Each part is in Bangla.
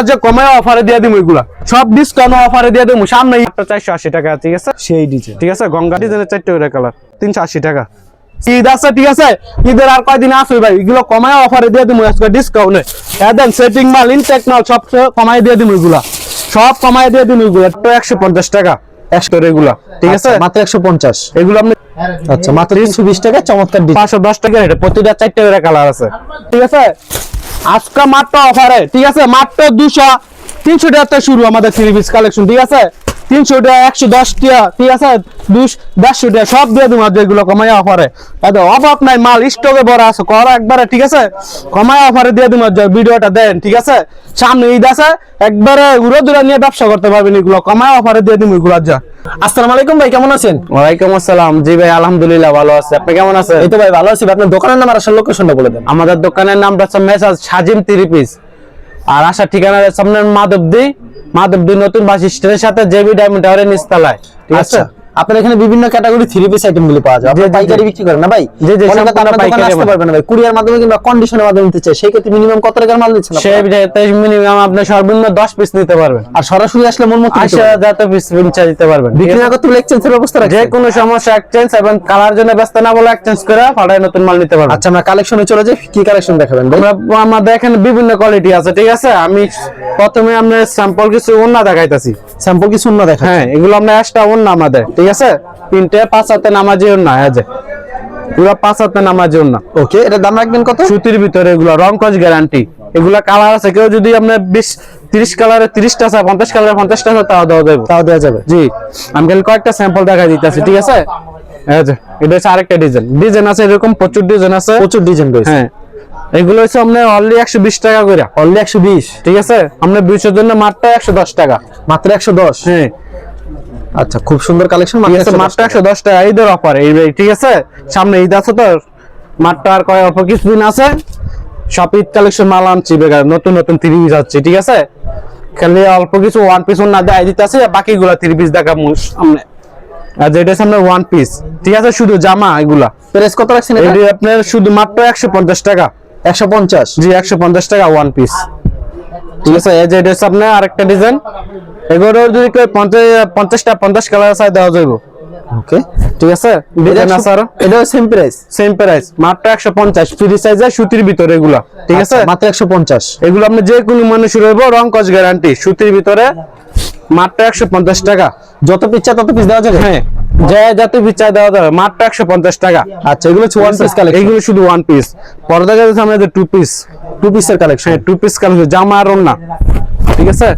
যে কমে অফারে দিয়ে দিমু এগুলা সব ডিসকাউন্ট অফারে দিয়ে দিমু সামনে 480 টাকা ঠিক আছে সেই ডিজাইন ঠিক আছে গঙ্গা ডিজাইনের 4টা করে কালার 380 টাকা ঈদ আছে ঠিক আছে ঈদের আর কয়দিন আছে ভাই এগুলো কমায় অফারে দিয়ে দিমু আজকে ডিসকাউন্টে দেন সেটিং মাল ইনটেক মাল সব কমায় দিয়ে দিমু এগুলা সব কমায় দিয়ে দিমু এগুলা তো 150 টাকা 100 করে এগুলা ঠিক আছে মাত্র 150 এগুলো আপনি আচ্ছা মাত্র 320 টাকা চমৎকার ডিজাইন 510 টাকা এটা প্রতিটা 4টা করে কালার আছে ঠিক আছে আজকে মাত্র অফারে ঠিক আছে মাত্র 300 টাকা শুরু আমাদের থ্রি পিস কালেকশন ঠিক আছে 300 টাকা 110 টাকা ঠিক আছে 150 টাকা সব দিয়ে দিমু যেগুলো কমায় অফারে এত অভাব নাই মাল স্টকে ভরা আছে করা একবারে ঠিক আছে কমায় অফারে দিয়ে দিমু ভিডিওটা দেন ঠিক আছে সামনে ঈদ আছে একবারে উড়ো দুরা নিয়ে ব্যবসা করতে পারবেন এগুলো কমায় অফারে দিয়ে দিমু এগুলো যা আসসালামু আলাইকুম ভাই কেমন আছেন ওয়ালাইকুম আসসালাম জি ভাই আলহামদুলিল্লাহ ভালো আছি আপনি কেমন আছেন এই তো ভাই ভালো আছি আপনার দোকানের নাম আর আসল লোকেশনটা বলে দেন আমাদের দোকানের নামটা হচ্ছে মেসাজ সাজিম থ্রি পিস আর আসার ঠিকানা সামনে মাধবদী নতুন বাস স্ট্যান্ডের সাথে জেবি ডায়মন্ড টাওয়ারের নিচতলায় ঠিক আছে আপনার এখানে বিভিন্ন ক্যাটাগরি থ্রি পিস আইটেম গুলো পাওয়া যায় আপনি পাইকারি বিক্রি করেন না ভাই জি জি অনেকে আপনার দোকানে আসতে পারবেন না ভাই কুরিয়ার মাধ্যমে কিংবা কন্ডিশনের মাধ্যমে নিতে চাই সেই ক্ষেত্রে মিনিমাম কত টাকার মাল দিচ্ছেন সেই মিনিমাম আপনি সর্বনিম্ন 10 পিস নিতে পারবেন আর সরাসরি আসলে মন মতো 80,000 পিস দিতে পারবেন বিক্রি না করতে হলে এক্সচেঞ্জের ব্যবস্থা রাখছেন যে কোনো সমস্যা এক্সচেঞ্জ এবং কালার জন্য ব্যস্ত না বলে এক্সচেঞ্জ করে পাঠায় নতুন মাল নিতে পারবেন আচ্ছা আমরা কালেকশনে চলে যাই কি কালেকশন দেখাবেন ভাই আমাদের এখানে বিভিন্ন কোয়ালিটি আছে ঠিক আছে আমি প্রথমে আমরা স্যাম্পল কিছু ওন্না দেখাইতাছি স্যাম্পল কিছু না দেখা হ্যাঁ এগুলো আমরা এক্সট্রা ওন্না আমাদের ঠিক আছে তিনটে 5 হাতে নামাজি ওন্না আছে পুরো 5 হাতে নামাজি ওন্না ওকে এটা দাম রাখবেন কত সুতির ভিতরে এগুলো রং কস গ্যারান্টি এগুলা কালার আছে কেউ যদি আপনি 30 কালারে 30টা আছে 50 কালারে 50টা আছে তাও দেওয়া যাবে জি আমি খালি কয়েকটা স্যাম্পল দেখাই দিতেছি ঠিক আছে এই যে এটা হচ্ছে আরেকটা ডিজাইন আছে এরকম প্রচুর ডিজাইন আছে প্রচুর ডিজাইন রয়েছে হ্যাঁ এগুলো হচ্ছে আপনার অনলি 120 টাকা করে অনলি 120 ঠিক আছে আমরা 200 এর জন্য মাত্র 110 টাকা মাত্র 110 হ্যাঁ আচ্ছা খুব সুন্দর কালেকশন মাত্র 110 টাকা ঈদের অফার এই ঠিক আছে সামনে ঈদ আছে তো মাত্র আর কয় অল্প কিছুদিন আছে সব ঈদ কালেকশন মাল আনছি বেকার নতুন নতুন থ্রি পিস আছে ঠিক আছে খালি অল্প কিছু ওয়ান পিস না দেয় দিতে আছে বাকিগুলা থ্রি পিস দেখাবো সামনে আর যেটা সামনে ওয়ান পিস ঠিক আছে শুধু জামা এগুলা প্রাইস কত রাখছেন এটা আপনার শুধু মাত্র 150 টাকা 150 জি 150 টাকা ওয়ান পিস ঠিক আছে এই যে এটা সামনে আরেকটা ডিজাইন এগুলো যদি কেউ 50 কালার চাই দেওয়া যাবে ওকে ঠিক আছে ডিজাইন আছে আর এটা সেম প্রাইস মাত্র 150 ফ্রি সাইজে সুতির ভিতরে এগুলা ঠিক আছে মাত্র 150 এগুলো আপনি যে কোনো মানুষের হইব রং কস গ্যারান্টি সুতির ভিতরে মাত্র 150 টাকা যত পিচ্চা তত পিস দেওয়া যাবে হ্যাঁ যে যত পিচ্চা দেওয়া যাবে মাত্র 150 টাকা আচ্ছা এগুলো ওয়ান পিস কালেকশন এগুলো শুধু ওয়ান পিস পর্দা গেছে সামনে যে টু পিসের কালেকশন হ্যাঁ টু পিস কালেকশন জামা আর ওন্না ঠিক আছে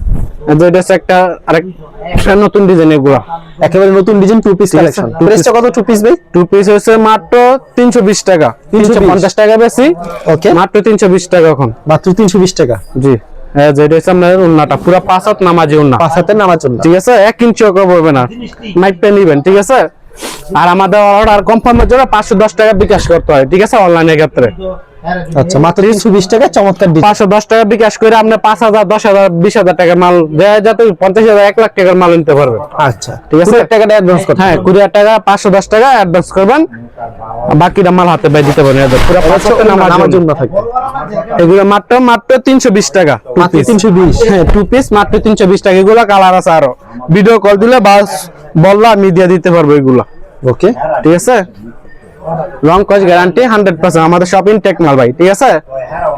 এটা একটা আরেকটা নতুন ডিজাইন এগুলো একেবারে নতুন ডিজাইন টু পিস কালেকশন প্রাইসটা কত টু পিস ভাই টু পিস হচ্ছে মাত্র 320 টাকা 350 টাকা বেশি ওকে মাত্র 320 টাকা এখন মাত্র 320 টাকা জি হ্যাঁ যেটা হচ্ছে আপনার ওন্নাটা পুরো 5 হাত নামাজি ওন্না 5 হাতের নামাজ জন্য ঠিক আছে 1 ইঞ্চিও কম হবে না নাইটটা নেবেন ঠিক আছে আর আমাদের অর্ডার কনফার্মের জন্য 510 টাকা বিকাশ করতে হয় ঠিক আছে অনলাইনের ক্ষেত্রে আচ্ছা মাত্র 320 টাকা চমৎকার ডিজাইন 510 টাকা বিকাশ করে আপনি 5000 10000 20000 টাকার মাল দেয়া যাতে 50000 1 লাখ টাকার মাল নিতে পারবে আচ্ছা ঠিক আছে টাকাটা অ্যাডভান্স করতে হ্যাঁ 20 টাকা 510 টাকা অ্যাডভান্স করবেন বাকিটা মাল হাতে পাই দিতে পারবেন পুরো 500 নামার জন্য থাকবে এগুলো মাত্র 320 টাকা মাত্র 320 হ্যাঁ টু পিস মাত্র 320 টাকা এগুলো কালার আছে আরো ভিডিও কল দিলে বাস বললা আমি দিয়ে দিতে পারবো এগুলো ওকে ঠিক আছে রং কস গ্যারান্টি 100% আমাদের শপিং টেক মাল ভাই ঠিক আছে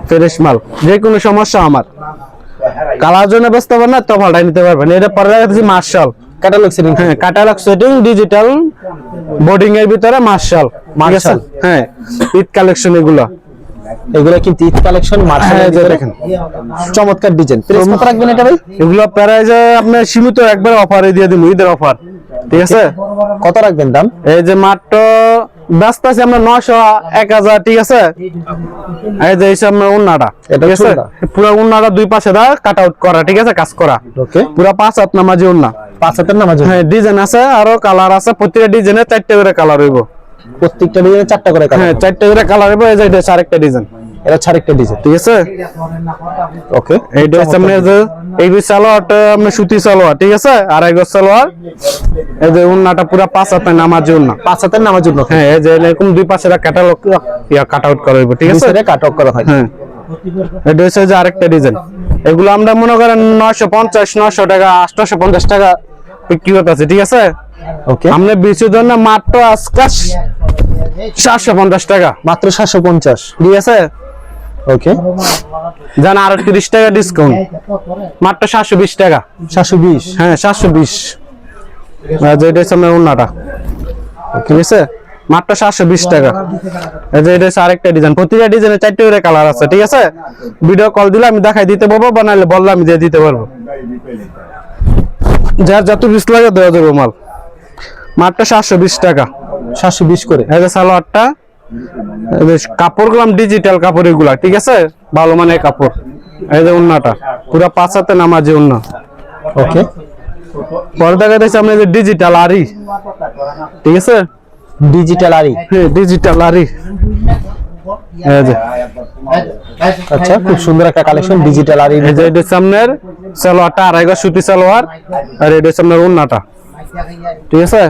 ফ্রেশ মাল যে কোনো সমস্যা আমার কালার জন্য ব্যস্ত হবে না তো ভাড়া নিতে পারবেন এটা পরে দেখছি মার্শাল ক্যাটালগ সেটিং হ্যাঁ ক্যাটালগ সেটিং ডিজিটাল বোর্ডিং এর ভিতরে মার্শাল হ্যাঁ ঈদ কালেকশন এগুলো কিন্তু ঈদ কালেকশন মার্শাল দেখেন চমৎকার ডিজাইন প্রাইস কত রাখবেন এটা ভাই এগুলো প্রাইসে আপনি সীমিত একবার অফারে দিয়ে দিমু ঈদের অফার ঠিক আছে কত রাখবেন দাম এই যে মাত্র ব্যস্ত আছি আমরা 900 1000 ঠিক আছে এই যে এই সামনে উন্নাটা এটা ঠিক আছে পুরো উন্নাটা দুই পাশে দা কাট আউট করা ঠিক আছে কাজ করা ওকে পুরো 5 হাত নামাজি উন্না 5 হাতের নামাজ হ্যাঁ ডিজাইন আছে আরো কালার আছে প্রত্যেকটা ডিজাইনে 4টা করে কালার হইব প্রত্যেকটা ডিজাইনে 4টা করে কালার হ্যাঁ 4টা করে কালার হইব এই যে এটা আরেকটা ডিজাইন এটা আরেকটা ডিজাইন ঠিক আছে ওকে এইটা সামনে যে এই সালোয়ারটা আমরা সুতি সালোয়ার ঠিক আছে আড়াই গজ সালোয়ার এই যে উন্নাটা পুরো 5 হাতের নামাজি উন্না 5 হাতের নামাজ জন্য হ্যাঁ এই যে এরকম দুই পাশে ক্যাটালগ কাট আউট করা হইব ঠিক আছে কাট আউট করা হয় হ্যাঁ এটা হচ্ছে যে আরেকটা ডিজাইন। এগুলো আমরা মনে করেন 950 900 টাকা 850 টাকা বিক্রি করতেছি, ঠিক আছে। ওকে, আমরা বিচুর জন্য মাত্র আজকে 750 টাকা, মাত্র 750। ঠিক আছে। ওকে, জান আরো 30 টাকা ডিসকাউন্ট, মাত্র 720 টাকা। 720। হ্যাঁ 720। এটা হচ্ছে আমার ওন্নাটা, ঠিক আছে, মাত্র 720 টাকা। এই যে এটা হচ্ছে আরেকটা ডিজাইন। প্রতিটা ডিজাইনে 4টা করে কালার আছে, ঠিক আছে। ভিডিও কল দিলে আমি দেখাই দিতে পারবো, বানাইলে বললে আমি দিয়ে দিতে পারবো। যার যত পিস লাগে দেওয়া যাবে মাল, মাত্র 720 টাকা। 720 করে। এই যে সালোয়ারটা, এই যে কাপড়গুলো ডিজিটাল কাপড় এগুলা, ঠিক আছে, ভালো মানের কাপড়। এই যে ওন্নাটা পুরো 5 হাতে নামাজি ওন্না। ওকে, পরে দেখা যাচ্ছে আমরা যে ডিজিটাল আরি, ঠিক আছে, ডিজিটাল আরি। হ্যাঁ ডিজিটাল আরি। এই যে আচ্ছা, খুব সুন্দর একটা কালেকশন ডিজিটাল আরি। এই যে এটা সামনের সালোয়ারটা আড়াই গজ সুতি সালোয়ার, আর এটা সামনের ওন্নাটা, ঠিক আছে।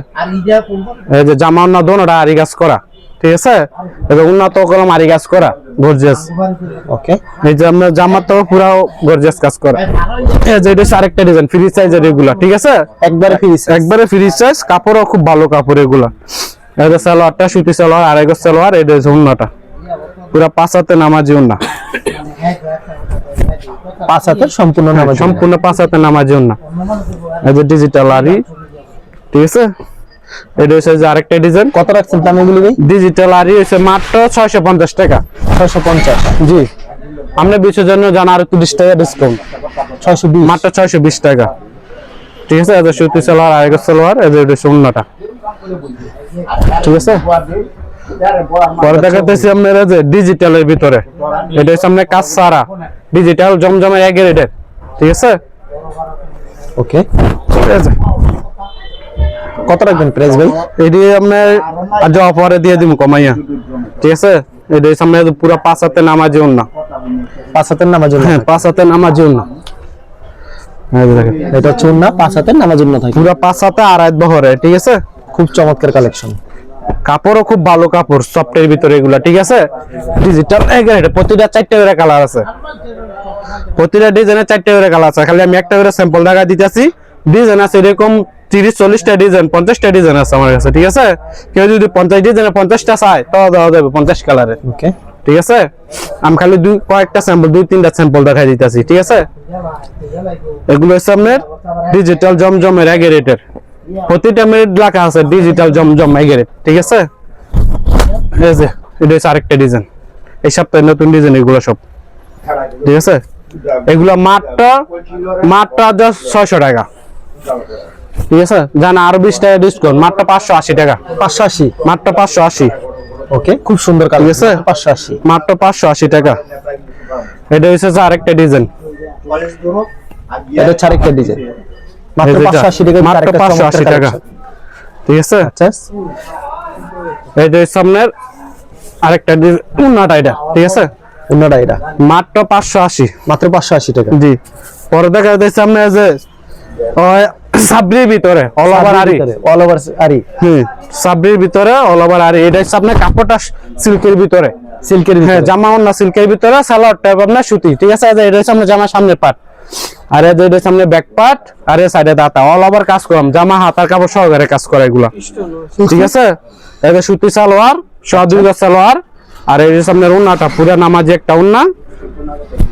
এই যে জামা ওন্না দোনোটা আরি কাজ করা, ঠিক আছে। এই যে ওন্না তো কলম আরি কাজ করা, গর্জিয়াস। ওকে, এই যে আমরা জামা তো পুরো গর্জিয়াস কাজ করা। এই যে এটা আরেকটা ডিজাইন ফ্রি সাইজের এগুলা, ঠিক আছে, একবারে ফ্রি। একবারে ফ্রি সাইজ, কাপড়ও খুব ভালো কাপড় এগুলা। এই যে সালোয়ারটা সুতি সালোয়ার আড়াই গজ সালোয়ার, এটা হচ্ছে ওন্নাটা পুরো 5 হাতে নামাজি ওন্না, 5 হাতের সম্পূর্ণ নামাজ। সম্পূর্ণ 5 হাতে নামাজি ওন্না। এই যে ডিজিটাল আরি, ঠিক আছে। এটা হচ্ছে যে আরেকটা ডিজাইন। কত রাখছেন দাম এগুলো ভাই? ডিজিটাল আরি হচ্ছে মাত্র 650 টাকা। 650। জি, আমরা বিচের জন্য জানা আরো 30 টাকা ডিসকাউন্ট, 620। মাত্র 620 টাকা, ঠিক আছে। এটা সুতি সালোয়ার আড়াই গজ সালোয়ার, এই যে এটা ওন্নাটা, ঠিক আছে। পরে দেখাতেছি আপনারা যে ডিজিটালের ভিতরে, এটা হচ্ছে আপনার কাজ সারা ডিজিটাল জমজমের এক রেটের, ঠিক আছে। ওকে, ঠিক আছে, কত রাখবেন প্রাইস ভাই? এটি আপনার আর যাওয়া পরে দিয়ে দিব কমাইয়া, ঠিক আছে। এটা হচ্ছে আপনার পুরো 5 হাতে নামাজি ওন্না, 5 হাতের নামাজ। হ্যাঁ 5 হাতে নামাজি ওন্না। এই যে দেখেন, এটা হচ্ছে না 5 হাতের নামাজ জন্য থাকে। পুরো 5 হাতে আড়াই বহরে, ঠিক আছে। খুব চমৎকার কালেকশন। কাপড়ও খুব ভালো কাপড়, সফটের ভিতরে এগুলা, ঠিক আছে। ডিজিটাল এগারে প্রতিটা 4টা করে কালার আছে, প্রতিটা ডিজাইনে 4টা করে কালার আছে। খালি আমি একটা করে স্যাম্পল দেখা দিতেছি। ডিজাইন আছে এরকম 30-40টা ডিজাইন, 50টা ডিজাইন আছে আমার কাছে, ঠিক আছে। কেউ যদি 50 ডিজাইনে 50টা চায় তাও দেওয়া যাবে 50 কালারে, ওকে, ঠিক আছে। আমি খালি কয়েকটা স্যাম্পল 2-3টা স্যাম্পল দেখাই দিতেছি, ঠিক আছে। এগুলো হচ্ছে আপনার ডিজিটাল জমজমের এক রেটের, প্রতিটা মিনিট লেখা আছে ডিজিটাল জমজম এক রেট, ঠিক আছে। এই যে এটা হচ্ছে আরেকটা ডিজাইন, এই সপ্তাহে নতুন ডিজাইন এগুলো সব, ঠিক আছে। এগুলো মাত্র 600 টাকা, ঠিক আছে। জানা আরো 20 টাকা ডিসকাউন্ট, মাত্র 580 টাকা। 580, মাত্র 580। ওকে, খুব সুন্দর কালেকশন। ঠিক আছে, 580, মাত্র 580 টাকা। এটা হচ্ছে যে আরেকটা ডিজাইন, এটা হচ্ছে আরেকটা ডিজাইন, মাত্র 580 টাকা। মাত্র 580 টাকা, ঠিক আছে। আচ্ছা, এটা হচ্ছে আপনার আরেকটা উন্নাটা, এটা ঠিক আছে। উন্নাটা এটা মাত্র 580, মাত্র 580 টাকা। জি। পরে দেখা যাচ্ছে আপনার যে সাবরির ভিতরে অল ওভার আরি, অল ওভার আরি। সাবরির ভিতরে অল ওভার আরি। এটা হচ্ছে আপনার কাপড়টা সিল্কের ভিতরে, সিল্কের হ্যাঁ, ভিতরে। জামা ওন্না সিল্কের ভিতরে, সালোয়ার টাইপ আপনার সুতি, ঠিক আছে। এটা হচ্ছে আপনার জামার সামনের পার্ট, আর এটা হচ্ছে সামনে ব্যাক পার্ট, আর এই সাইডে দাতা। অল ওভার কাজ করাম, জামা হাতার কাপড় সহকারে কাজ করা এগুলা, ঠিক আছে। এটা সুতি সালোয়ার, দুই গজ সালোয়ার, আর এই হচ্ছে আপনার ওন্নাটা পুরো নামাজি একটা ওন্না,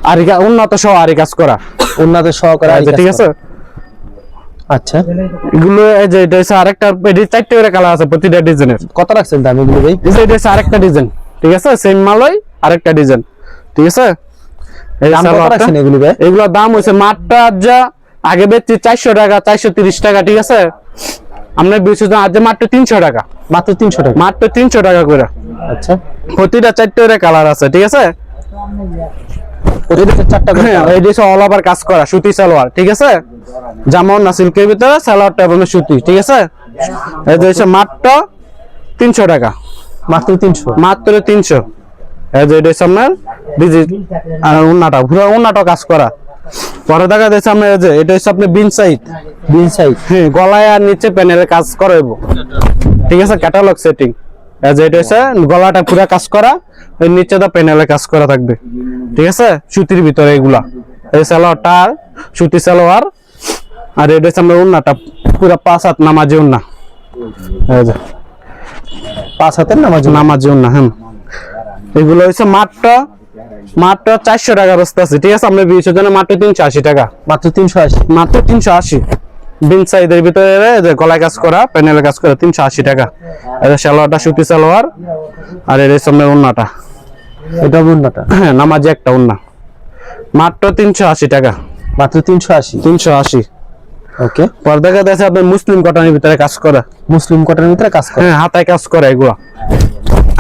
আর ওন্না তো সহ আরি কাজ করা, উন্নাতে সহকারে আরি কাজ ঠিক আছে। করা। আচ্ছা, এগুলো এই যে এটা হচ্ছে আরেকটা, এটি 4টা করে কালার আছে প্রতিটা ডিজাইনের। কত রাখছেন দাম এগুলো ভাই? এটা হচ্ছে আরেকটা ডিজাইন, ঠিক আছে। সেম মালই আরেকটা ডিজাইন, ঠিক আছে। এই দাম কত সালোয়ারটা, রাখছেন এগুলো ভাই? এগুলোর দাম হচ্ছে মাত্র যা আগে বেচছি 400 টাকা, 430 টাকা, ঠিক আছে। আমরা বেচছি আজ মাত্র 300 টাকা, মাত্র 300 টাকা। মাত্র 300 টাকা করে। আচ্ছা, প্রতিটা 4টা করে কালার আছে, ঠিক আছে। প্রতিটা 4টা করে। হ্যাঁ, এই যে অল ওভার কাজ করা সুতি সালোয়ার, ঠিক আছে। জামা না সিল্কের ভিতরে, সালোয়ারটা আপনার সুতি, ঠিক আছে। এই যে হচ্ছে মাত্র 300 টাকা, মাত্র 300, মাত্র 300। এই যে এটা হচ্ছে আপনার আর উন্নাটা পুরো উন্নাটা কাজ করা। পরে দেখা যাচ্ছে আমরা এই যে এটা হচ্ছে আপনার বিন সাইড, বিন সাইড। হ্যাঁ, গলায় আর নিচে প্যানেলে কাজ করাইবো, ঠিক আছে। ক্যাটালগ সেটিং, এই যে এটা হচ্ছে গলাটা পুরো কাজ করা, এর নিচে তো প্যানেলে কাজ করা থাকবে, ঠিক আছে, সুতির ভিতরে এগুলা। এই সালোয়ারটা সুতি সালোয়ার, আর এটা হচ্ছে আমরা ওন্নাটা পুরো 5 হাত নামাজি ওন্না, এই যে 5 হাতের নামাজি ওন্না। হ্যাঁ, এগুলো হচ্ছে মাত্র 400 টাকা বস্তা আছে, ঠিক আছে। আমরা বিয়ের জন্য মাত্র 380 টাকা, মাত্র 380। মাত্র 380। বিন সাইজের ভিতরে যে গলায় কাজ করা, প্যানেলে কাজ করা, 380 টাকা। এটা সালোয়ারটা সুতি সালোয়ার, আর এর সামনে ওন্নাটা, এটা ওন্নাটা, হ্যাঁ নামাজি একটা ওন্না, মাত্র 380 টাকা, মাত্র 380। ওকে, পর দেখা যাচ্ছে আপনার মুসলিম কটনের ভিতরে কাজ করা, মুসলিম কটনের ভিতরে কাজ করে। হ্যাঁ হাতায় কাজ করা, এগুলা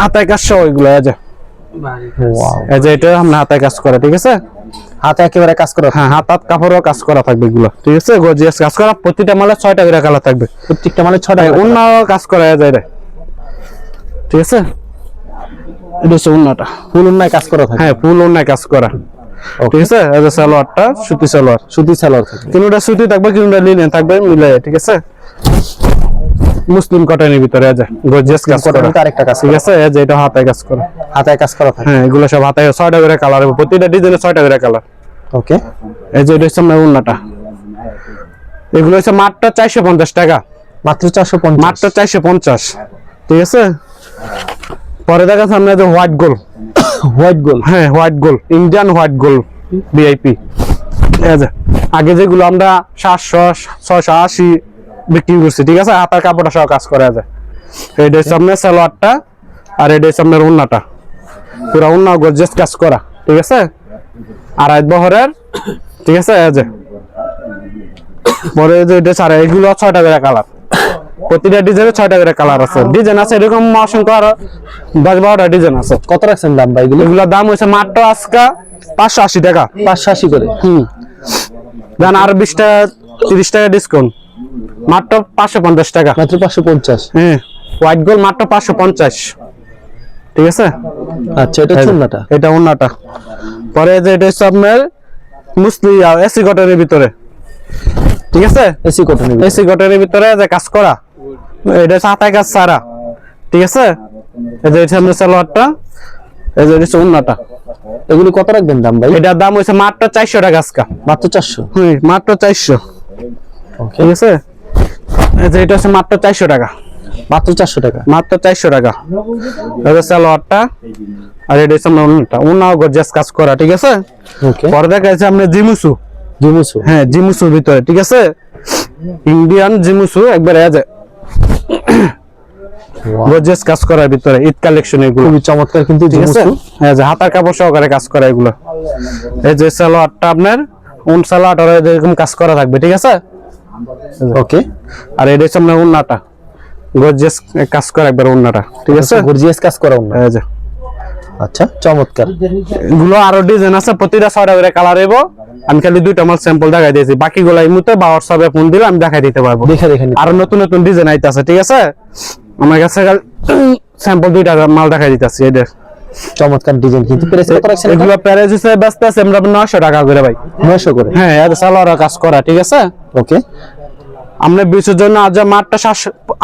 হাতায় কাজ সহ এগুলো। ওয়াও, এই যে এটা আমরা হাতায় কাজ করা, ঠিক আছে, হাতে একেবারে কাজ করা। হ্যাঁ হাতাত কাপড়ও কাজ করা থাকবে এগুলো, ঠিক আছে, গর্জিয়াস কাজ করা। প্রতিটা মালে 6টা করে কালার থাকবে, প্রত্যেকটা মানে 6টা। অন্য কাজ করা যায় রে, ঠিক আছে। এটা হচ্ছে ওন্নাটা, ফুল ওন্নায় কাজ করা থাকে। হ্যাঁ ফুল ওন্নায় কাজ করা, ঠিক আছে। এই যে সালোয়ারটা সুতি সালোয়ার, সুতি সালোয়ার থাকে, কোনটা সুতি থাকবে কোনটা লিনেন থাকবে মিলে, ঠিক আছে। মুসলিম কটনের ভিতরে আছে গর্জিয়াস কাজ করা, আরেকটা কাজ, ঠিক আছে। এই যে এটা হাতায় কাজ করা, হাতায় কাজ করা থাকে। হ্যাঁ এগুলো সব হাতায় 6টা করে কালার হবে, প্রতিটা ডিজাইনে 6টা করে কালার। ওকে, এই যে এটা হচ্ছে আমরা ওন্নাটা, এগুলো হচ্ছে মাত্র 450 টাকা, মাত্র 450। মাত্র 450, ঠিক আছে। পরে দেখা যাচ্ছে আমরা যে হোয়াইট গোল, হোয়াইট গোল, হ্যাঁ হোয়াইট গোল, ইন্ডিয়ান হোয়াইট গোল ভিআইপি। এই যে আগে যেগুলো আমরা 700 680 বিক্রি করছি, ঠিক আছে, হাতার কাপড়টা সহ কাজ করা যায়। এটা হচ্ছে আপনার সালোয়ারটা, আর এটা হচ্ছে আপনার ওন্নাটা, পুরো ওন্না গর্জিয়াস কাজ করা, ঠিক আছে, আড়াই বহরের, ঠিক আছে। এই যে পরে যে এটা ছাড়া এগুলো 6টা করে কালার, প্রতিটা ডিজাইনে 6টা করে কালার আছে, ডিজাইন আছে এরকম অসংখ্য, আর 10-12টা ডিজাইন আছে। কত রাখছেন দাম ভাই এগুলো? এগুলোর দাম হচ্ছে মাত্র আজকা 580 টাকা, 580 করে। দেন আর 20 টাকা 30 টাকা ডিসকাউন্ট, মাত্র 550 টাকা, মাত্র 550। হ্যাঁ হোয়াইট গোল মাত্র 550, ঠিক আছে। আচ্ছা, এটা ওন্নাটা, এটা ওন্নাটা। পরে যে এটা হচ্ছে আপনার মুসলিম এসি কটনের ভিতরে, ঠিক আছে, এসি কটনের, এসি কটনের ভিতরে যে কাজ করা, এটা হচ্ছে হাতায় কাজ সারা, ঠিক আছে। এই যে এটা আপনার সালোয়ারটা, এই যে এটা হচ্ছে ওন্নাটা। এগুলো কত রাখবেন দাম ভাই? এটার দাম হচ্ছে মাত্র 400 টাকা আজকা, মাত্র 400। মাত্র 400, ঠিক আছে। এই যে এটা হচ্ছে মাত্র 400 টাকা, মাত্র 400 টাকা, মাত্র 400 টাকা। এই যে সালোয়ারটা, আর এটা হচ্ছে আপনার ওন্নাটা, ওন্নাও গর্জিয়াস কাজ করা, ঠিক আছে। ওকে, পরে দেখা যাচ্ছে আপনার জিমুসু, জিমুসু, হ্যাঁ জিমুসুর ভিতরে, ঠিক আছে, ইন্ডিয়ান জিমুসু একবার এই যে গর্জিয়াস কাজ করার ভিতরে ঈদ কালেকশন, এগুলো খুবই চমৎকার কিন্তু ঠিক আছে। জিমুসু। হ্যাঁ যে হাতার কাপড় সহকারে কাজ করা এগুলো। এই যে সালোয়ারটা আপনার ওন সালোয়ার এরকম কাজ করা থাকবে, ঠিক আছে। ওকে, আর এটা হচ্ছে আপনার ওন্নাটা, গর্জিয়াস কাজ করা একবার ওন্নাটা, ঠিক আছে, গর্জিয়াস কাজ করা ওন্না। এই যে আচ্ছা, চমৎকার। এগুলো আরো ডিজাইন আছে, প্রতিটা 6টা করে কালার হইব। আমি খালি 2টা মাল স্যাম্পল দেখাই দিয়েছি, বাকিগুলো এই মুহূর্তে বা হোয়াটসঅ্যাপে ফোন দিলে আমি দেখাই দিতে পারবো। দেখে আরো নতুন নতুন ডিজাইন আইতাছে, ঠিক আছে। আমার কাছে স্যাম্পল 2টা মাল দেখাই দিতেছি। এদের চমৎকার ডিজাইন কিন্তু প্রাইস কত রাখছেন? এগুলো প্যারেজ হিসেবে ব্যস্ত আছে আমরা 900 টাকা করে ভাই, 900 করে। হ্যাঁ এটা সালোয়ার কাজ করা, ঠিক আছে। ওকে, আমরা বিশের জন্য আজ মাত্র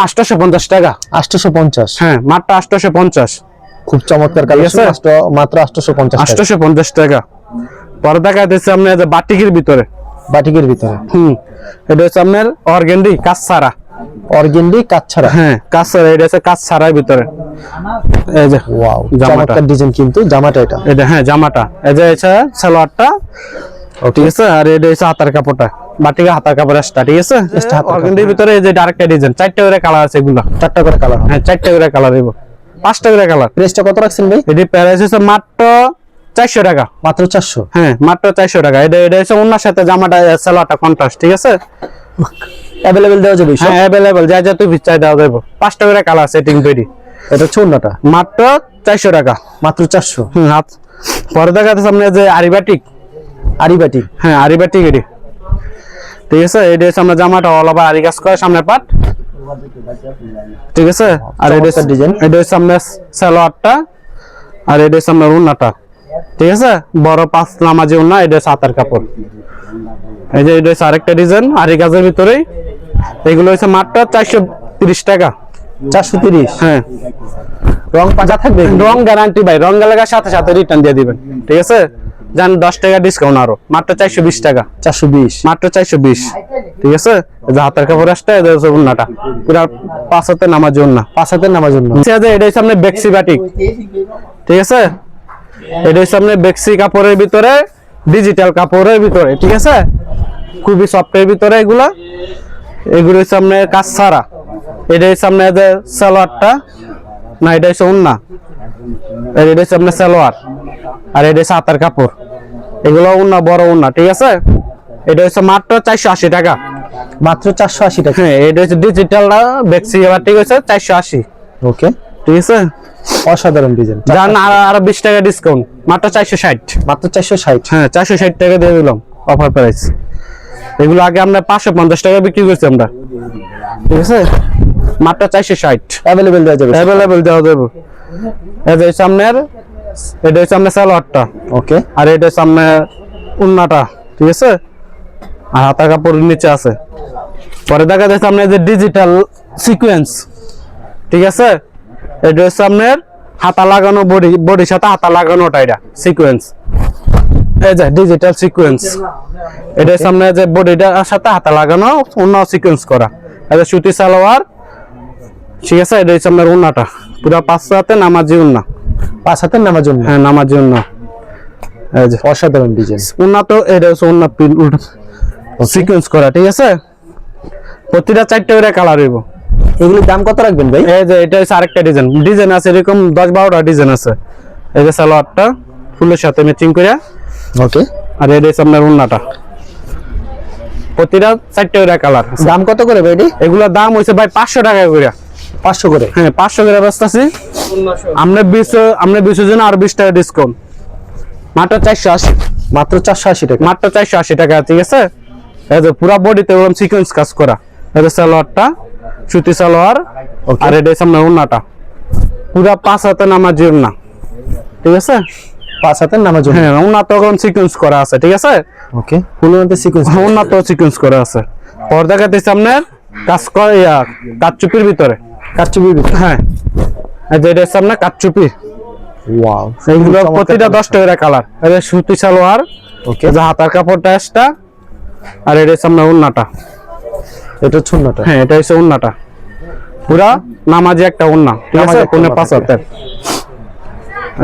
850 টাকা, 850। হ্যাঁ মাত্র 850, খুব চমৎকার কালেকশন, মাত্র 850 টাকা। 850 টাকা। পরে দেখা যাচ্ছে আপনার যে বাটিকের ভিতরে, বাটিকের ভিতরে, এটা হচ্ছে আপনার অর্গেন্ডি কাজ ছাড়া, অর্গেন্ডি কাজ ছাড়া, হ্যাঁ কাজ ছাড়া, এটা হচ্ছে কাজ ছাড়ার ভিতরে। এই যে ওয়াও, জামাটা, চমৎকার ডিজাইন কিন্তু জামাটা এটা। এটা হ্যাঁ জামাটা, এই যে এটা সালোয়ারটা, ঠিক আছে। আর এটা হচ্ছে হাতার কাপড়টা, বাটিকে হাতার কাপড় এক্সট্রা, ঠিক আছে। অর্গেন্ডির ভিতরে এই যে ডার্ক ডিজাইন 4টা করে কালার আছে, এগুলো 4টা করে কালার, হ্যাঁ 4টা করে কালার হইব, 5টা করে কালার। প্রাইসটা কত রাখছেন ভাই? এটি প্রাইস হচ্ছে মাত্র 400 টাকা, মাত্র 400, হ্যাঁ মাত্র 400 টাকা। এটা হচ্ছে ওন্নার সাথে জামাটা সালোয়ারটা কন্ট্রাস্ট, ঠিক আছে। अवेलेबल দেওয়া যাবে? হ্যাঁ अवेलेबल, যা যা তুই চাই দেওয়া যাবে। 5টা করে কালার সেটিং তৈরি। এটা হচ্ছে ওন্নাটা, মাত্র 400 টাকা, মাত্র 400। হাত পরে দেখা যাচ্ছে সামনে যে আরিবাটিক, আরিবাটিক, হ্যাঁ আরিবাটিক এটি, ঠিক আছে। এটা হচ্ছে আমরা জামাটা অল ওভার আরি কাজ করে, সামনে পাট, ঠিক আছে। আর এটা ডিজাইন, এটা হচ্ছে আপনার সালোয়ারটা, আর এটা হচ্ছে আপনার ওন্নাটা, ঠিক আছে। বড় 5 নামাজি ওন্না, এটা হচ্ছে হাতার কাপড়। এই যে এটা হচ্ছে আরেকটা ডিজাইন আরি কাজের ভিতরেই, এগুলো হচ্ছে মাত্র 430 টাকা, 430, হ্যাঁ রং পাকা থাকবে? রং গ্যারান্টি ভাই, রং গেলে সাথে সাথে রিটার্ন দিয়ে দিবেন, ঠিক আছে। জান 10 টাকা ডিসকাউন্ট আরো, মাত্র 420 টাকা, 420, মাত্র 420, ঠিক আছে। এই যে হাতের কাপড় আসছে, এই যে ওন্নাটা পুরো 5 হাতে নামার জন্য, 5 হাতের নামার জন্য। ঠিক আছে। এটা সামনে বেক্সি বাটিক, ঠিক আছে। এটা সামনে বেক্সি কাপড়ের ভিতরে, ডিজিটাল কাপড়ের ভিতরে, ঠিক আছে। খুবই সফটের ভিতরে এগুলো সামনে কাজ ছাড়া। এটার সামনে যে সালোয়ারটা, না এটা হচ্ছে ওন্না, এটা সামনে সালোয়ার, আর এটা হচ্ছে হাতার কাপড়। এগুলো ওন্না, বড় ওন্না, ঠিক আছে। এটা হচ্ছে মাত্র 480 টাকা, মাত্র 480 টাকা। হ্যাঁ, এটা হচ্ছে ডিজিটাল বেক্সি বাটিক হচ্ছে 480, ওকে, ঠিক আছে। অসাধারণ ডিজাইন। জান আরো 20 টাকা ডিসকাউন্ট, মাত্র 460, মাত্র 460। হ্যাঁ 460 টাকা দিয়ে দিলাম অফার প্রাইস। এগুলো আগে আমরা 550 টাকা বিক্রি করছি আমরা, ঠিক আছে। মাত্র 460 अवेलेबल দেওয়া যাবে, অ্যাভেলেবল দেওয়া যাবে। এই যে সামনের, এটা হচ্ছে সামনে সালোয়ারটা, ওকে। আর এটা সামনে উন্নাটা, ঠিক আছে। আর হাতা কাপড় নিচে আছে। পরে দেখা যাচ্ছে সামনে যে ডিজিটাল সিকোয়েন্স, ঠিক আছে। এটা হচ্ছে সামনের হাতা লাগানো, বডির সাথে হাতা লাগানোটা, এটা সিকোয়েন্স, এই যে ডিজিটাল সিকোয়েন্স। এটা সামনে যে বডিটার সাথে হাতা লাগানো, অন্য সিকোয়েন্স করা, এটা সুতি সালোয়ার, ঠিক আছে। এটা সামনের উন্নাটা পুরো 5 হাতে নামাজি উন্না, 5 হাতের নামার জন্য, হ্যাঁ নামাজি উন্না। এই যে অসাধারণ ডিজাইন। উন্না, তো এটা হচ্ছে উন্না পিন উল্টা সিকোয়েন্স করা, ঠিক আছে। প্রতিটা 4টা করে কালার হইব। এগুলোর দাম কত রাখবেন ভাই? এই যে এটা হচ্ছে আরেকটা ডিজাইন আছে, এরকম 10-12টা ডিজাইন আছে। এই যে সালোয়ারটা ফুলের সাথে ম্যাচিং করে, ওকে। আর এটা হচ্ছে আপনার উন্নাটা, প্রতিটা 4টা করে কালার। দাম কত করে ভাই? এগুলোর দাম হইছে ভাই 500 টাকা করে, 500 করে, হ্যাঁ 500 করে বেচতাছি। আমরা 20 জন্য আর 20 টাকা ডিসকাউন্ট, মাত্র 480, মাত্র 480 টাকা, মাত্র 480 টাকা, ঠিক আছে। এই যে পুরো বডিতে এরকম সিকোয়েন্স কাজ করা, এই যে সালোয়ারটা সুতি সালোয়ার, আর এটা সামনে উন্নাটা পুরো 5 হাতে নামাজি উন্না, ঠিক আছে। 5 হাতের নামার জন্য, হ্যাঁ উন্নাতে এরকম সিকোয়েন্স করা আছে, ঠিক আছে। ওকে। ফুলতে সিকোয়েন্স, উন্নত সিকোয়েন্স করা আছে। পর্দা কাটির সামনে কাজ করে, কাটচুপির ভিতরে, কারচুপি, হ্যাঁ এই যে এটার সামনে কাটচুপি। ওয়াও, এইগুলো প্রতিটা 10 টাকা করে কালার। এটা সুতি সালোয়ার, ওকে। যে হাতার কাপড়টা এক্সট্রা, আর এটার সামনে উন্নাটা, এটা ছুন্নটা, হ্যাঁ এটা হচ্ছে উন্নাটা পুরা নামাজি একটা উন্না, ঠিক আছে। 5 হাতের।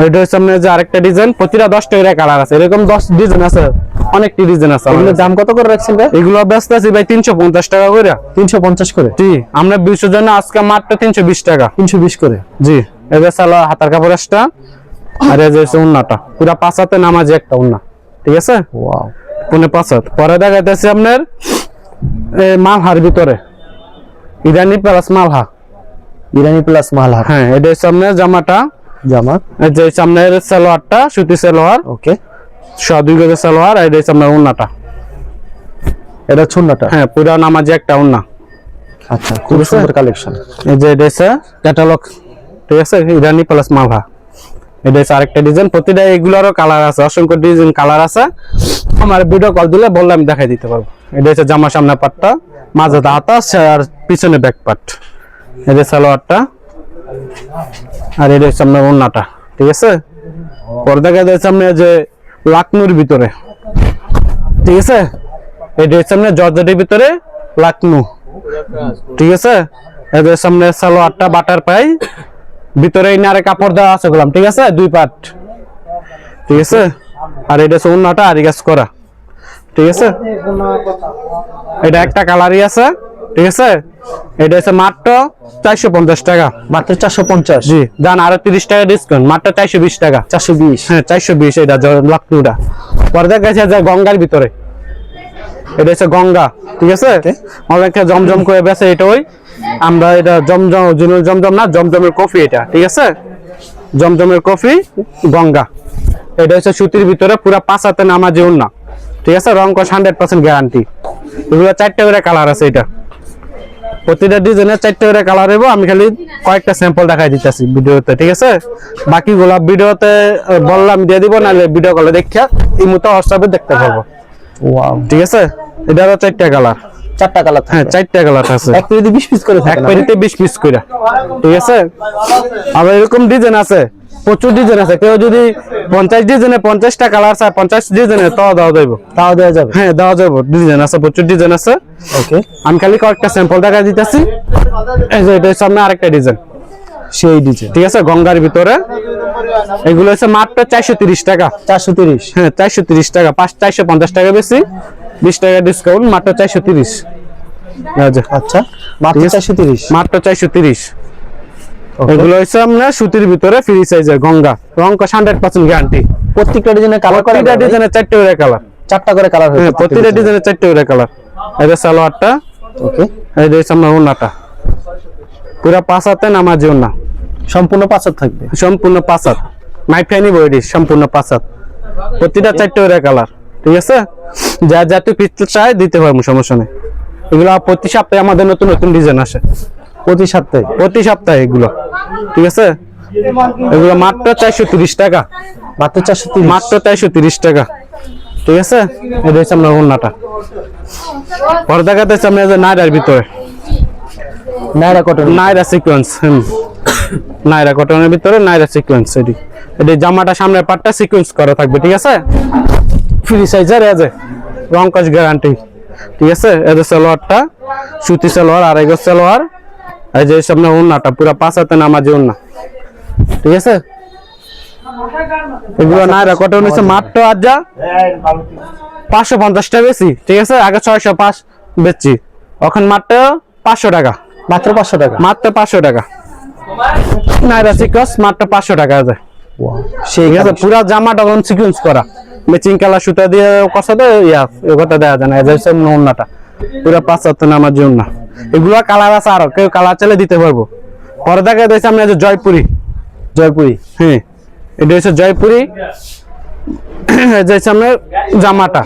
এটা হচ্ছে সামনে যে আরেকটা ডিজাইন, প্রতিটা 10 টাকা করে কালার আছে, এরকম 10 ডিজাইন আছে, অনেকটি ডিজাইন আছে। এগুলোর দাম কত করে রাখছেন ভাই? এগুলো ব্যস্ত আছি ভাই 350 টাকা করে, 350 করে, জি। আমরা 20 জন্য আজকে মাত্র 320 টাকা, 320 করে, জি। এটা সালো হাতার কাপড় এক্সট্রা, আর এই যে হচ্ছে উন্নাটা পুরা 5 হাতে নামাজি একটা উন্না, ঠিক আছে। ওয়াও, 5 হাত। পরে দেখা যাচ্ছে আপনার মালহার ভিতরে ইরানি প্লাস মালহা, ইরানি প্লাস মালহার, হ্যাঁ এটা হচ্ছে আপনার জামাটা, জামা, এই যে সামনের সালোয়ারটা সুতি সালোয়ার, ওকে। 2 গজের সালোয়ার, আর এটা হচ্ছে আপনার উন্নাটা, এটা ছুন্নটা, হ্যাঁ পুরা নামাজি একটা উন্না। আচ্ছা, খুব সুন্দর কালেকশন। এই যে এটা হচ্ছে ক্যাটালগ, ঠিক আছে, ইরানি প্লাস মালহা। এটা হচ্ছে আরেকটা ডিজাইন, প্রতিটা এগুলোরও কালার আছে, অসংখ্য ডিজাইন কালার আছে। আমার ভিডিও কল দিলে বললে আমি দেখাই দিতে পারবো। এটা হচ্ছে জামা সামনে পাটটা, মাঝে হাতা, আর পিছনে ব্যাক পাট। এটা সালোয়ারটা, আর এটা হচ্ছে আপনার ওন্নাটা, ঠিক আছে। পরে দেখা যাচ্ছে সামনে যে লাকনুর ভিতরে, ঠিক আছে। এটা হচ্ছে সামনে জর্জেটের ভিতরে লাকনু, ঠিক আছে। এদের সামনে সালোয়ারটা বাটার পাই, ভিতরে ইনারে কাপড় দেওয়া আছে গোলাম, ঠিক আছে, 2 পাট, ঠিক আছে। আর এটা হচ্ছে উন্নাটা আরি কাজ করা, ঠিক আছে। এটা একটা কালারই আছে, ঠিক আছে। এটা হচ্ছে মাত্র 450 টাকা, মাত্র 450, জি। জান আরো 30 টাকা ডিসকাউন্ট, মাত্র 420 টাকা, 420, হ্যাঁ 420। এটা লাকনুটা। পরে দেখা গেছে যে গঙ্গার ভিতরে, এটা হচ্ছে গঙ্গা, ঠিক আছে। অনেকে জমজম করে বেছে, এটা ওই আমরা এটা জমজম, অরিজিনাল জমজম না, জমজমের কফি এটা, ঠিক আছে। জমজমের কফি গঙ্গা। এটা হচ্ছে সুতির ভিতরে পুরা 5 হাতে নামাজি উন্না, ঠিক আছে। রং কস 100% গ্যারান্টি। এগুলো 4টা করে কালার আছে, এটা প্রতিটা ডিজাইনের 4টা করে কালার হইব। আমি খালি কয়েকটা স্যাম্পল দেখাই দিতেছি ভিডিওতে, ঠিক আছে। বাকিগুলা ভিডিওতে বললাম দিয়ে দিব, নাহলে ভিডিও কলে দেখা এই মতো হোয়াটসঅ্যাপে দেখতে পারবো, ওয়াও, ঠিক আছে। এটারও 4টা কালার, 4টা কালার হ্যাঁ 4টা কালার আছে, এক পেরিতে 20 পিস করে এক থাকে না? পেরিতে 20 পিস করে, ঠিক আছে। আবার এরকম ডিজাইন আছে, প্রচুর ডিজাইন আছে, কেউ যদি 50 ডিজাইনে 50টা কালার চায়, 50 ডিজাইনে তাও দেওয়া যাইব, তাও দেওয়া যাবে। হ্যাঁ দেওয়া যাবে, ডিজাইন আছে, প্রচুর ডিজাইন আছে। ওকে, আমি খালি কয়েকটা স্যাম্পল দেখা দিতেছি। এই যে এটা সামনে আরেকটা ডিজাইন, সেই ডিজাইন ঠিক আছে, গঙ্গার ভিতরে। এগুলো হচ্ছে মাত্র 430 টাকা। 430। হ্যাঁ 430 টাকা, 450 টাকা বেশি, 20 টাকা ডিসকাউন্ট, মাত্র 430। আচ্ছা, মাত্র 430। মাত্র 430। এগুলো হচ্ছে আমরা সুতির ভিতরে ফ্রি সাইজের গঙ্গা, রং 100% গ্যারান্টি। প্রত্যেকটা ডিজাইনে কালার করে, প্রতিটা ডিজাইনে 4টা করে কালার, 4টা করে কালার হ্যাঁ হবে প্রতিটা ডিজাইনে 4টা করে কালার। এটা সালোয়ারটা, ওকে, এই যে আমরা ওন্নাটা পুরো 5 হাতে নামাজি ওন্না, সম্পূর্ণ 5 হাত থাকবে। সম্পূর্ণ 5 হাত, মাইফানি বডি, সম্পূর্ণ 5 হাত, প্রতিটা 4টা করে কালার, ঠিক আছে। যা যা তুই পিস চাই দিতে পারবো, সমস্যা নেই। এগুলো প্রতি সপ্তাহে আমাদের নতুন নতুন ডিজাইন আসে, প্রতি সপ্তাহে? প্রতি সপ্তাহে এগুলো, ঠিক আছে। এগুলো মাত্র 430 টাকা, মাত্র 430। মাত্র 430 টাকা, ঠিক আছে। এটা হচ্ছে আমরা ওন্নাটা, পর্দা কাতে সামনে যে নাইরার ভিতরে, নাইরা কটন, নাইরা সিকোয়েন্স, নাইরা কটনের ভিতরে নাইরা সিকোয়েন্স। এটি জামাটা সামনের পাটটা সিকোয়েন্স করা থাকবে, ঠিক আছে। ফ্রি সাইজের এজে রং কস গ্যারান্টি, ঠিক আছে। এই যে সালোয়ারটা সুতি সালোয়ার, আর এই সালোয়ার, এই যে সামনে ওন্নাটা পুরো 5 হাতে নামাজি ওন্না, ঠিক আছে। এগুলো নাইরা কটন হচ্ছে মাত্র আজ 550 টাকা বেশি, ঠিক আছে। আগে 605 বেচছি, এখন মাত্র 500 টাকা, মাত্র 500 টাকা। মাত্র 500 টাকা। নাইরা সিকোয়েন্স মাত্র 500 টাকা আছে, সেই ঠিক আছে। পুরো জামাটা সিকোয়েন্স করা, ম্যাচিং কালার সুতা দিয়ে কষাতে কথা দেওয়া যায় না। এই যে ওন্নাটা পুরো 5 হাতে নামাজি ওন্না। এগুলো কালার আছে, আরো কেউ কালার চাইলে দিতে পারবো। পরে দেখা যাচ্ছে আমরা যে জয়পুরি, জয়পুরি, হ্যাঁ এটা হচ্ছে জয়পুরি। সামনে জামাটা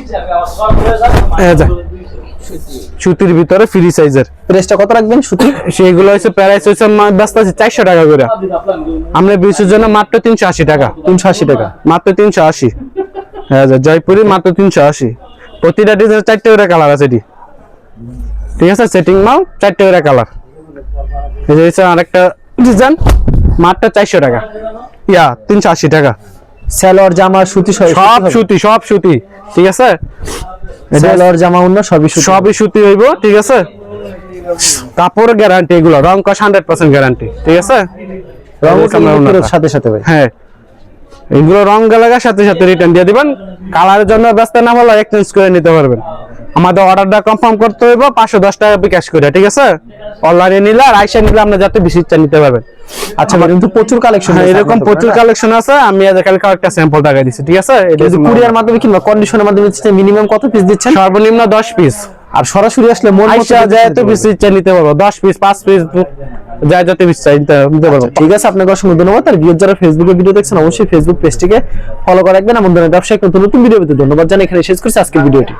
সুতির ভিতরে ফ্রি সাইজের, প্রাইসটা কত রাখবেন সুতি? সেগুলো হচ্ছে প্রাইস হচ্ছে ব্যস্ত আছে 400 টাকা করে, আমরা বিশের জন্য মাত্র 380 টাকা। 380 টাকা, মাত্র 380। হ্যাঁ জয়পুরি মাত্র 380। প্রতিটা ডিজাইন 4টা করে কালার আছে, ঠিক আছে। সেটিং মাল 4টা করে কালার। এই যে হচ্ছে আরেকটা ডিজাইন, মাত্র 400 টাকা, 380 টাকা। সালোয়ার জামা সুতি সব সুতি, সব সুতি, ঠিক আছে। সালোয়ার জামা অন্য সবই সুতি হইব, ঠিক আছে। কাপড় গ্যারান্টি, এগুলো রং কস 100% গ্যারান্টি, ঠিক আছে। সাথে সাথে ভাই, হ্যাঁ এগুলো রং লাগার সাথে সাথে রিটার্ন দিয়ে দিবেন। কালারের জন্য ব্যস্ত না হলে এক্সচেঞ্জ করে নিতে পারবেন। আমাদের অর্ডারটা কনফার্ম করতে হইব 510 টাকা বিকাশ করে, ঠিক আছে। অনলাইনে নিলে আর আইসা নিলে আমরা যাতে বেশি ইচ্ছা নিতে পারবেন। আচ্ছা, কিন্তু প্রচুর কালেকশন, এরকম প্রচুর কালেকশন আছে। আমি আজকাল কয়েকটা স্যাম্পল দেখাই দিচ্ছি, ঠিক আছে। এটা কুরিয়ার মাধ্যমে কিংবা কন্ডিশনের মাধ্যমে মিনিমাম কত পিস দিচ্ছেন? সর্বনিম্ন 10 পিস, আর সরাসরি আসলে মন মতো আইসা যায় তো বেশি ইচ্ছা নিতে পারবো। 10 পিস 5 পিস যা যত পিস চাই নিতে পারবো, ঠিক আছে। আপনাকে অসংখ্য ধন্যবাদ। আর যারা ফেসবুকে ভিডিও দেখছেন অবশ্যই ফেসবুক পেজটিকে ফলো করে রাখবেন। এমন ধরনের ব্যবসায়িক নতুন নতুন ভিডিও পেতে ধন্যবাদ জানাই এখানে শেষ করছি আজকের ভিডিওটি।